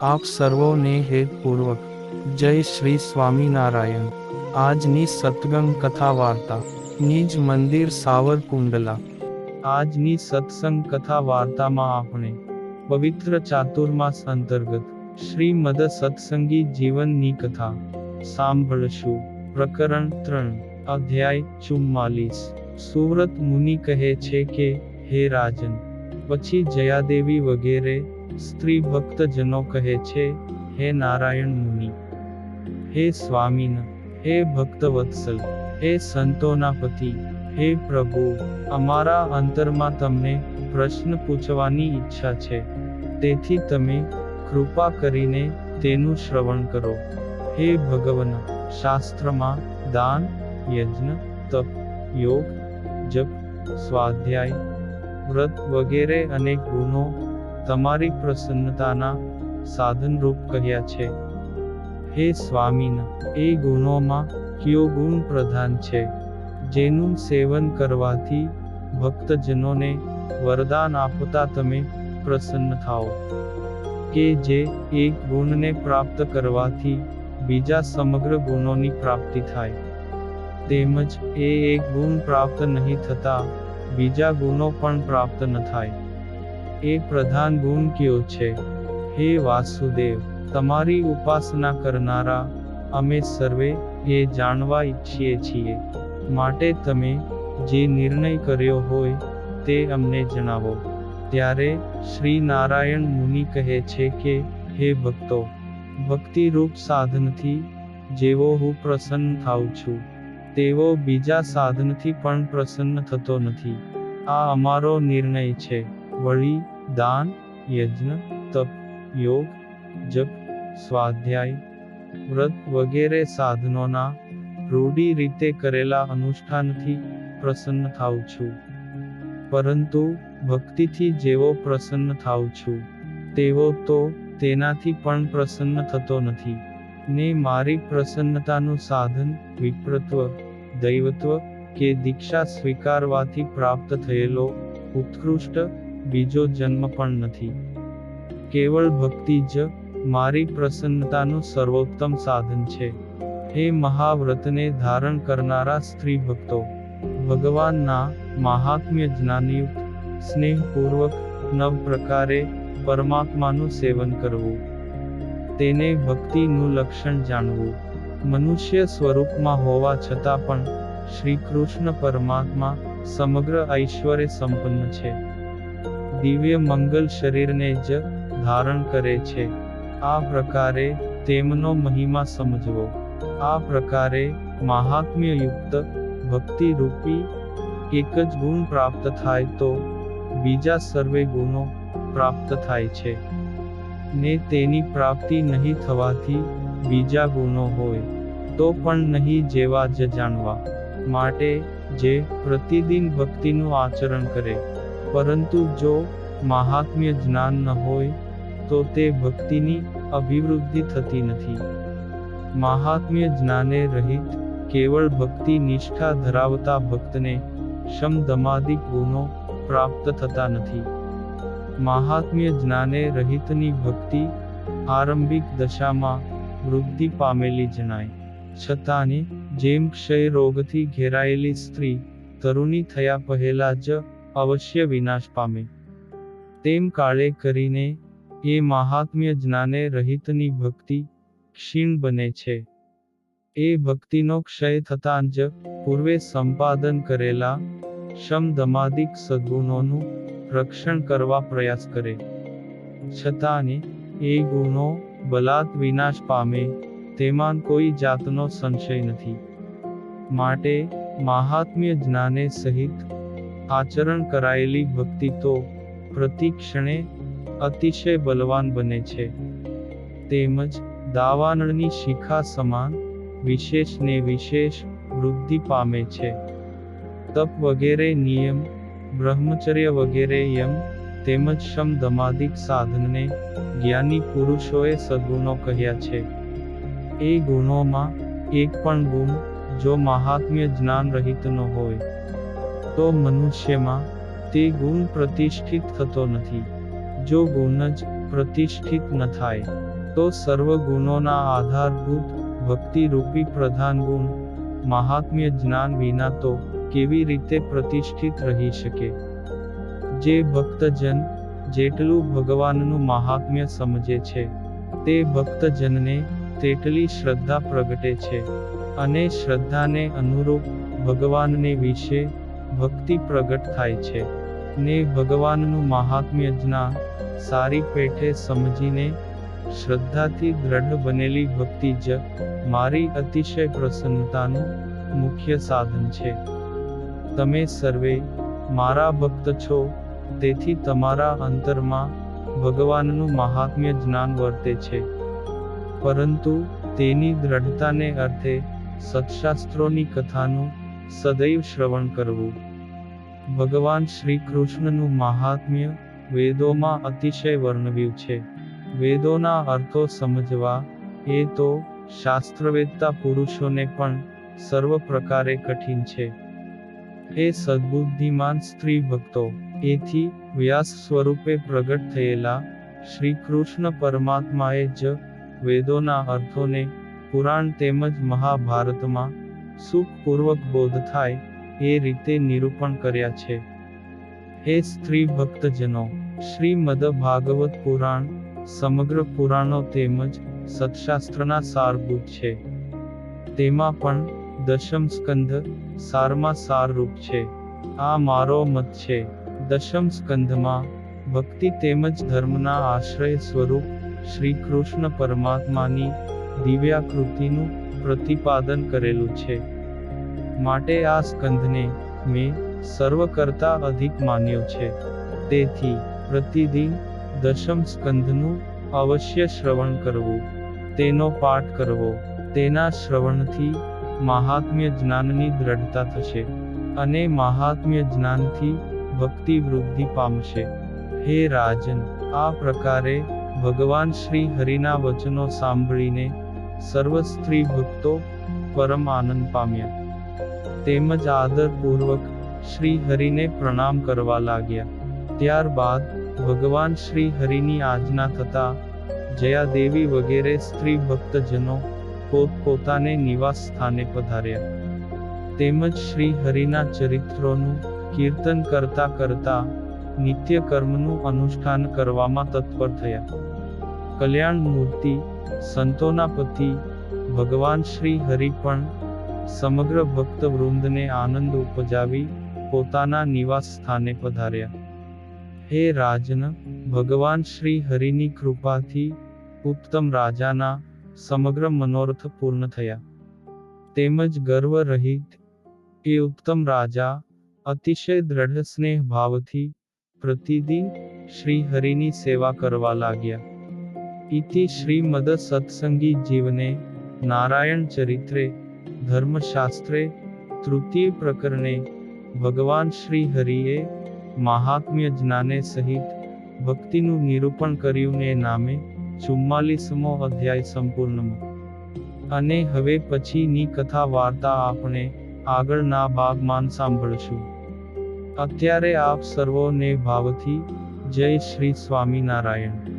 આપ સર્વોને હેતપૂર્વક જય શ્રી સ્વામિનારાયણ। આજની સત્સંગ કથા વાર્તા નિજ મંદિર સાવરકુંડલા। આજની સત્સંગ કથા વાર્તામાં આપણે પવિત્ર ચાતુર્માસ અંતર્ગત શ્રીમદ સત્સંગી જીવનની કથા સાંભળશું। પ્રકરણ 3 અધ્યાય 44। સુવ્રત મુનિ કહે છે કે, હે રાજન। પછી જયાદેવી વગેરે સ્ત્રી ભક્તજનો કહે છે, હે નારાયણ મુનિ, હે સ્વામિન, હે ભક્તવત્સલ, હે સંતોના પતિ, હે પ્રભુ, અમારા અંતરમાં તમને પ્રશ્ન પૂછવાની ઈચ્છા છે, તેથી તમે કૃપા કરીને તેનું શ્રવણ કરો। હે ભગવન, શાસ્ત્રમાં દાન, યજ્ઞ, તપ, યોગ, જપ, સ્વાધ્યાય, વ્રત વગેરે અનેક ગુણો તમારી પ્રસન્નતાના સાધનરૂપ કહ્યા છે। હે સ્વામિન, એ ગુણોમાં કયો ગુણ પ્રધાન છે, જેનું સેવન કરવાથી ભક્તજનોને વરદાન આપતા તમે પ્રસન્ન થાઓ, કે જે એક ગુણને પ્રાપ્ત કરવાથી બીજા સમગ્ર ગુણોની પ્રાપ્તિ થાય, તેમજ એ એક ગુણ પ્રાપ્ત નહીં થતા બીજા ગુણો પણ પ્રાપ્ત ન થાય, એ પ્રધાન ગુણ કયો છે? હે વાસુદેવ, તમારી ઉપાસના કરનારા અમે સર્વે એ જાણવા ઈચ્છીએ છીએ, માટે તમે જે નિર્ણય કર્યો હોય તે અમને જણાવો। ત્યારે શ્રી નારાયણ મુનિ કહે છે કે, હે ભક્તો, ભક્તિરૂપ સાધનથી જેવો હું પ્રસન્ન થાઉં છું, તેવો બીજા સાધનથી પણ પ્રસન્ન થતો નથી। આ અમારો નિર્ણય છે। વળી દાન, યજ્ઞ, તપ, યોગ, જપ, સ્વાધ્યાય, વ્રત વગેરે સાધનોના રૂઢી રીતે કરેલા અનુષ્ઠાનથી પ્રસન્ન થાઉં છું, પરંતુ ભક્તિથી જેવો પ્રસન્ન થાઉં છું, તેવો તો તેનાથી પણ પ્રસન્ન થતો નથી, ને મારી પ્રસન્નતાનું સાધન વિપ્રત્વ, દૈવત્વ કે દીક્ષા સ્વીકારવાથી પ્રાપ્ત થયેલો ઉત્કૃષ્ટ બીજો જન્મ પણ નથી। કેવળ ભક્તિ જ મારી પ્રસન્નતાનું સર્વોત્તમ સાધન છે। હે મહાવ્રતને ધારણ કરનારા સ્ત્રી ભક્તો, ભગવાનના મહાત્મ્ય જ્ઞાનયુક્ત સ્નેહપૂર્વક 9 પ્રકારે પરમાત્માનું સેવન કરવું, તેને ભક્તિનું લક્ષણ જાણવું। મનુષ્ય સ્વરૂપમાં હોવા છતાં પણ શ્રી કૃષ્ણ પરમાત્મા સમગ્ર ઐશ્વર્ય સંપન્ન છે, દિવ્ય મંગલ શરીરને જ ધારણ કરે છે। આ પ્રકારે તેમનો મહિમા સમજવો। આ પ્રકારે મહાત્મ્યયુક્ત ભક્તિરૂપી એક જ ગુણ પ્રાપ્ત થાય તો બીજા સર્વે ગુણો પ્રાપ્ત થાય છે, ને તેની પ્રાપ્તિ નહીં થવાથી બીજા ગુણો હોય તો પણ નહીં જેવા જ જાણવા। માટે જે પ્રતિદિન ભક્તિનું આચરણ કરે, પરંતુ જો મહાત્મ્ય જ્ઞાન ન હોય તો તે ભક્તિની અભિવૃદ્ધિ થતી નથી। મહાત્મ્ય જ્ઞાને રહિત કેવળ ભક્તિ નિષ્ઠા ધરાવતા ભક્તને શમ દમાદિક ગુણો પ્રાપ્ત થતા નથી। મહાત્મ્ય જ્ઞાને રહિતની ભક્તિ આરંભિક દશામાં વૃદ્ધિ પામેલી જણાય, છતાંને જેમ ક્ષય રોગથી ઘેરાયેલી સ્ત્રી તરુણી થયા પહેલા જ અવશ્ય વિનાશ પામે, તેમ કાળે કરીને એ મહાત્મ્ય જ્ઞાને રહિતની ભક્તિ ક્ષીણ બને છે। એ ભક્તિનો ક્ષય થતાં જ પૂર્વે સંપાદન કરેલા શમ દમાદિક સદ્ગુણોનું રક્ષણ કરવા પ્રયાસ કરે, છતાંને એ ગુણો બલાત વિનાશ પામે તેમાં કોઈ જાતનો સંશય નથી। માટે મહાત્મ્ય જ્ઞાને સહિત આચરણ કરાયેલી ભક્તિ તો પ્રતિ ક્ષણે અતિશય બલવાન બને છે, તેમજ દાવાનળની શિખા સમાન વિશેષ ને વિશેષ વૃદ્ધિ પામે છે। તપ વગેરે નિયમ, બ્રહ્મચર્ય વગેરે યમ, તેમજ શમ દમાદિક સાધનને જ્ઞાની પુરુષોએ સદ્ગુણો કહ્યા છે। એ ગુણોમાં એક પણ ગુણ જો મહાત્મ્ય જ્ઞાન રહિત ન હોય તો મનુષ્યમાં તે ગુણ પ્રતિષ્ઠિત થતો નથી। જો ગુણ જ પ્રતિષ્ઠિત ન થાય તો સર્વ ગુણોના આધારભૂત ભક્તિરૂપી પ્રધાન ગુણ મહાત્મ્ય જ્ઞાન વિના તો કેવી રીતે પ્રતિષ્ઠિત રહી શકે? જે ભક્તજન જેટલું ભગવાનનું મહાત્મ્ય સમજે છે તે ભક્તજનને તેટલી શ્રદ્ધા પ્રગટે છે અને શ્રદ્ધાને અનુરૂપ ભગવાનને વિશે ભક્તિ પ્રગટ થાય છે ને ભગવાનનું મહાત્મ્ય જ્ઞાન સારી પેઠે સમજીને શ્રદ્ધાથી દ્રઢ બનેલી ભક્તિ જ મારી અતિશય પ્રસન્નતાનું મુખ્ય સાધન છે. તમે સર્વે મારા ભક્ત છો, તેથી તમારા અંતરમાં ભગવાનનું મહાત્મ્ય જ્ઞાન વર્તે છે, પરંતુ તેની દ્રઢતાને અર્થે સત્શાસ્ત્રોની કથાનું સદૈવ શ્રવણ કરવું. ભગવાન શ્રી કૃષ્ણનું મહાત્મ્ય વેદોમાં અતિશય વર્ણવ્યું છે. વેદોના અર્થો સમજવા એ તો શાસ્ત્રવેત્તા પુરુષોને પણ સર્વ પ્રકારે કઠિન છે. હે સદ્બુદ્ધિમાન સ્ત્રી ભક્તો, એથી વ્યાસ સ્વરૂપે પ્રગટ થયેલા શ્રી કૃષ્ણ પરમાત્માએ જ વેદોના અર્થોને પુરાણ તેમજ મહાભારતમાં સુખપૂર્વક બોધ થાય એ રીતે નિરૂપણ કર્યા છે. હે સ્ત્રી ભક્તજનો, શ્રીમદ ભાગવત પુરાણ સમગ્ર પુરાણો તેમજ સત્શાસ્ત્રના સારભૂત છે. તેમાં પણ દશમ સ્કંધ સારમાં સારરૂપ છે. આ મારો મત છે. દશમ સ્કંધમાં ભક્તિ તેમજ ધર્મના આશ્રય સ્વરૂપ શ્રી કૃષ્ણ પરમાત્માની દિવ્યાકૃતિનું પ્રતિપાદન કરેલું છે. માટે આ સ્કંધને મેં સર્વ કરતા અધિક માન્યો છે. તેથી પ્રતિદિન દશમ સ્કંધનું અવશ્ય શ્રવણ કરવું, તેનો પાઠ કરવો. તેના શ્રવણથી મહાત્મ્ય જ્ઞાનની દ્રઢતા થશે અને મહાત્મ્ય જ્ઞાનથી ભક્તિ વૃદ્ધિ પામશે. હે રાજન, આ પ્રકારે ભગવાન શ્રી હરિના વચનો સાંભળીને સર્વ સ્ત્રી ભક્તો પરમ આનંદ પામ્યા, તેમજ આદરપૂર્વક શ્રી હરિને પ્રણામ કરવા લાગ્યા. ત્યારબાદ ભગવાન શ્રી હરિની આજ્ઞા થતા જયાદેવી વગેરે સ્ત્રી ભક્તજનો પોતપોતાને નિવાસ સ્થાને પધાર્યા, તેમજ શ્રી હરિના ચરિત્રોનું કીર્તન કરતા કરતા નિત્ય કર્મનું અનુષ્ઠાન કરવામાં તત્પર થયા. કલ્યાણ મૂર્તિ સંતોના પતિ ભગવાન શ્રી હરિ પણ સમગ્ર ભક્ત વૃંદને આનંદ ઉપજાવી પોતાના નિવાસ સ્થાને પધાર્યા. હે રાજન, ભગવાન શ્રી હરિની કૃપાથી ઉત્તમ રાજાના સમગ્ર મનોરથ પૂર્ણ થયા, તેમજ ગર્વ રહિત એ ઉત્તમ રાજા અતિશય દ્રઢ સ્નેહ ભાવથી પ્રતિદિન શ્રી હરિની સેવા કરવા લાગ્યા. ઇતિ શ્રીમદ સત્સંગી જીવને નારાયણ ચરિત્રે ધર્મશાસ્ત્રે તૃતીય પ્રકરણે ભગવાન શ્રી હરિએ મહાત્મ્ય જ્ઞાને સહિત ભક્તિનું નિરૂપણ કર્યું ને નામે 44મો અધ્યાય સંપૂર્ણ. અને હવે પછીની કથા વાર્તા આપણે આગળના ભાગમાં સાંભળશું. અત્યારે આપ સર્વોને ભાવથી જય શ્રી સ્વામિનારાયણ.